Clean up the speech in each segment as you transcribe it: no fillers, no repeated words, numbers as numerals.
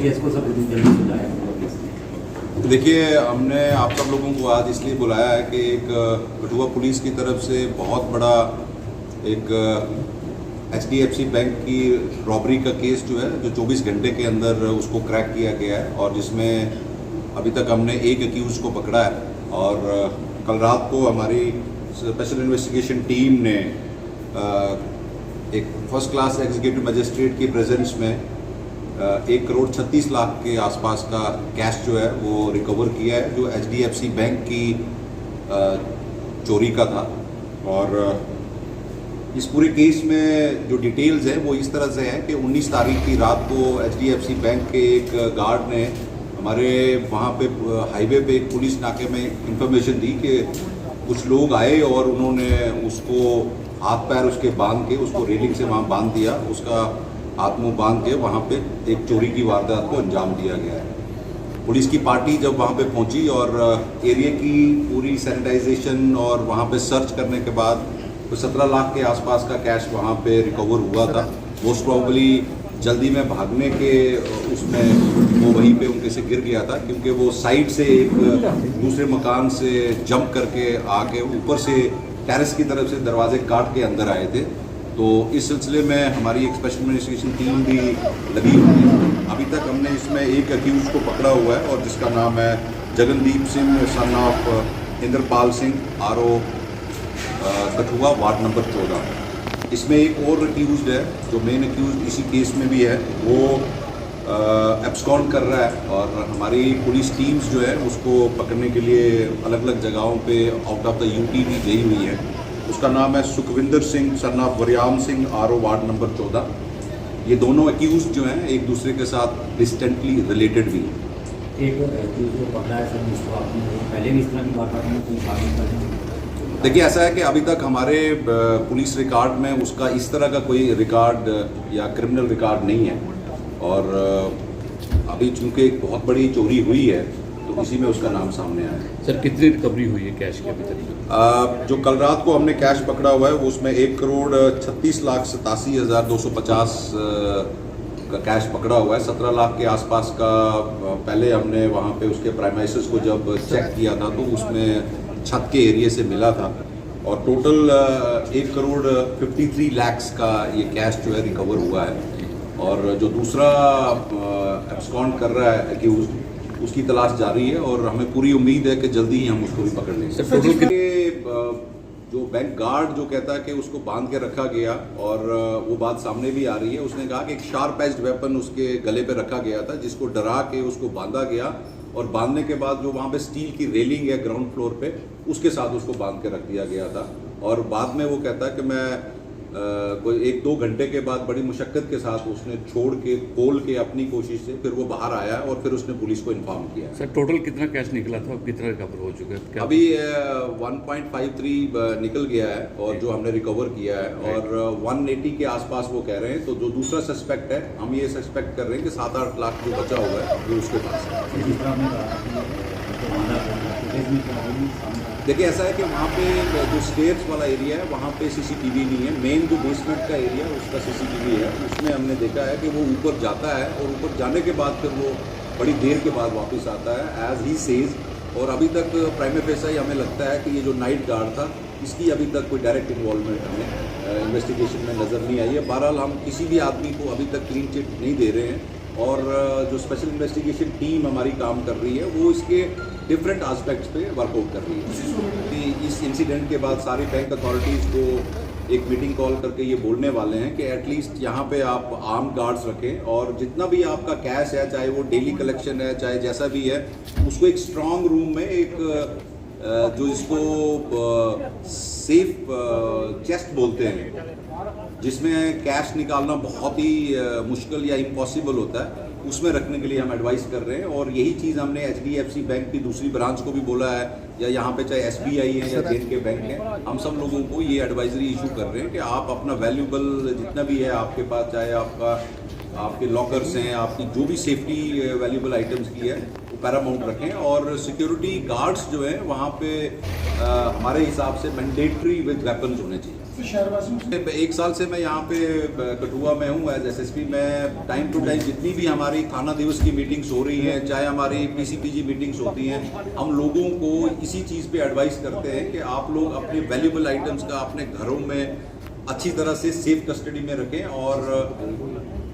Case को सब जल्दी सुलझाया। देखिए, हमने आप सब लोगों को आज इसलिए बुलाया है कि एक कठुआ पुलिस की तरफ से बहुत बड़ा एक HDFC बैंक की रॉबरी का केस जो है, जो 24 घंटे के अंदर उसको क्रैक किया गया है और जिसमें अभी तक हमने एक एक्यूज को पकड़ा है। और कल रात को हमारी स्पेशल इन्वेस्टिगेशन टीम ने एक फर्स्ट क्लास एग्जीक्यूटिव मजिस्ट्रेट की प्रेजेंस में 1,36,00,000 के आसपास का कैश जो है वो रिकवर किया है, जो HDFC बैंक की चोरी का था। और इस पूरे केस में जो डिटेल्स हैं वो इस तरह से हैं कि 19 तारीख की रात को HDFC बैंक के एक गार्ड ने हमारे वहाँ पे हाईवे पे एक पुलिस नाके में इंफॉर्मेशन दी कि कुछ लोग आए और उन्होंने उसको हाथ पैर उसके बांध के उसको रेलिंग से वहाँ बांध दिया, उसका हाथ मुंह बांध के वहाँ पे एक चोरी की वारदात को अंजाम दिया गया है। पुलिस की पार्टी जब वहाँ पे पहुँची और एरिया की पूरी सैनिटाइजेशन और वहाँ पे सर्च करने के बाद तो 17 लाख के आसपास का कैश वहाँ पे रिकवर हुआ था। मोस्ट प्रॉबली जल्दी में भागने के उसमें वो वहीं पे उनके से गिर गया था, क्योंकि वो साइड से एक दूसरे मकान से जंप करके आके ऊपर से टेरेस की तरफ से दरवाजे काट के अंदर आए थे। तो इस सिलसिले में हमारी एक स्पेशल इन्वेस्टिगेशन टीम भी लगी हुई है। अभी तक हमने इसमें एक अक्यूज को पकड़ा हुआ है और जिसका नाम है Jagandeep Singh son of Indrapal Singh, RO Kathua, ward number 14। इसमें एक और अक्यूज है जो मेन अक्यूज इसी केस में भी है, वो एब्सकॉन्ड कर रहा है और हमारी पुलिस टीम्स जो है उसको पकड़ने के लिए अलग अलग जगहों पे आउट ऑफ द UT भी गई हुई है। उसका नाम है Sukhwinder Singh son of Wariyam Singh, RO ward number 14। ये दोनों एक्यूज जो हैं एक दूसरे के साथ डिस्टेंटली रिलेटेड भी हैं। एक एक्यूज को पकड़ा है सर, जिसको आपने पहले भी इस तरह की वारदात में कोई शामिल कर दी? देखिए, ऐसा है कि अभी तक हमारे पुलिस रिकॉर्ड में उसका इस तरह का कोई रिकॉर्ड या क्रिमिनल रिकॉर्ड नहीं है। और अभी चूंकि एक बहुत बड़ी चोरी हुई है तो इसी में उसका नाम सामने आया है। सर, कितनी रिकवरी हुई है कैश की अभी तक? जो कल रात को हमने कैश पकड़ा हुआ है वो उसमें 1,36,87,250 का कैश पकड़ा हुआ है। 17 लाख के आसपास का पहले हमने वहाँ पे उसके प्राइमाइसेस को जब चेक किया था तो उसमें छत के एरिया से मिला था। और टोटल 1,53,00,000 का ये कैश जो है रिकवर हुआ है। और जो दूसरा एब्सकॉन्ड कर रहा है एक्यूज, उसकी तलाश जारी है और हमें पूरी उम्मीद है कि जल्दी ही हम उसको भी पकड़ लेंगे। जो बैंक गार्ड जो कहता है कि उसको बांध के रखा गया, और वो बात सामने भी आ रही है, उसने कहा कि एक शार्प एज्ड वेपन उसके गले पे रखा गया था जिसको डरा के उसको बांधा गया और बांधने के बाद जो वहाँ पे स्टील की रेलिंग है ग्राउंड फ्लोर पे उसके साथ उसको बांध के रख दिया गया था। और बाद में वो कहता है कि मैं कोई 1-2 घंटे के बाद बड़ी मुशक्कत के साथ उसने छोड़ के खोल के अपनी कोशिश से फिर वो बाहर आया और फिर उसने पुलिस को इन्फॉर्म किया। सर, टोटल कितना कैश निकला था, कितना रिकवर हो चुका है? अभी 1.53 निकल गया है और जो हमने रिकवर किया है, और 180 के आसपास वो कह रहे हैं। तो जो दूसरा सस्पेक्ट है, हम ये सस्पेक्ट कर रहे हैं कि 7-8 लाख जो बचा हुआ है वो उसके पास है। देखिए, ऐसा है कि वहाँ पे जो स्टेयर्स वाला एरिया है वहाँ पे CCTV नहीं है। मेन जो बेसमेंट का एरिया है उसका CCTV है। उसमें हमने देखा है कि वो ऊपर जाता है और ऊपर जाने के बाद फिर वो बड़ी देर के बाद वापस आता है एज ही सेज। और अभी तक प्राइमे फेसा हमें लगता है कि ये जो नाइट गार्ड था इसकी अभी तक कोई डायरेक्ट इन्वॉल्वमेंट हमें इन्वेस्टिगेशन में नज़र नहीं आई है। बहरहाल हम किसी भी आदमी को अभी तक क्लीन चिट नहीं दे रहे हैं और जो स्पेशल इन्वेस्टिगेशन टीम हमारी काम कर रही है वो इसके डिफरेंट एस्पेक्ट्स पे वर्कआउट कर रही है। कि इस इंसिडेंट के बाद सारी बैंक अथॉरिटीज़ को एक मीटिंग कॉल करके ये बोलने वाले हैं कि एटलीस्ट यहाँ पे आप आर्म गार्ड्स रखें और जितना भी आपका कैश है, चाहे वो डेली कलेक्शन है चाहे जैसा भी है, उसको एक स्ट्रॉन्ग रूम में एक जो इसको सेफ चेस्ट बोलते हैं, जिसमें कैश निकालना बहुत ही मुश्किल या इम्पॉसिबल होता है, उसमें रखने के लिए हम एडवाइस कर रहे हैं। और यही चीज़ हमने HDFC बैंक की दूसरी ब्रांच को भी बोला है, या यहाँ पे चाहे SBI है या J&K बैंक है, हम सब लोगों को ये एडवाइजरी इशू कर रहे हैं कि आप अपना वैल्यूबल जितना भी है आपके पास, चाहे आपके लॉकर्स हैं, आपकी जो भी सेफ्टी वैल्यूबल आइटम्स की है वो पैरामाउंट रखें। और सिक्योरिटी गार्ड्स जो हैं वहाँ पे हमारे हिसाब से मैंडेटरी विद वेपन्स होने चाहिए। तो शहरवासियों से एक साल से मैं यहाँ पे कठुआ में हूँ एज एसएसपी। मैं टाइम टू टाइम जितनी भी हमारी थाना दिवस की मीटिंग्स हो रही हैं, चाहे हमारी पीसीपीजी मीटिंग्स होती हैं, हम लोगों को इसी चीज़ पे एडवाइस करते हैं कि आप लोग अपने वैल्यूएबल आइटम्स का अपने घरों में अच्छी तरह से सेफ कस्टडी में रखें और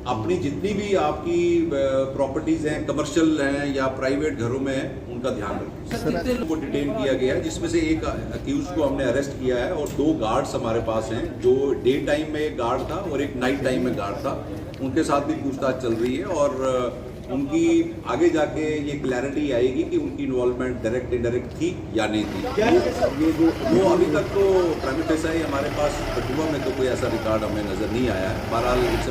अपनी जितनी भी आपकी प्रॉपर्टीज़ हैं, कमर्शियल हैं या प्राइवेट घरों में हैं, उनका ध्यान रखें। कितने लोगों को डिटेन किया गया है, जिसमें से एक अक्यूज को हमने अरेस्ट किया है और 2 गार्ड्स हमारे पास हैं, जो डे टाइम में एक गार्ड था और एक नाइट टाइम में गार्ड था। उनके साथ भी पूछताछ चल रही है और उनकी आगे जाके ये क्लैरिटी आएगी कि उनकी इन्वॉल्वमेंट डायरेक्ट इंडायरेक्ट थी या नहीं थी। ये वो अभी तक तो प्राइवेट ऐसा ही हमारे पास कठुआ में तो कोई ऐसा रिकॉर्ड हमें नज़र नहीं आया है। बहरहाल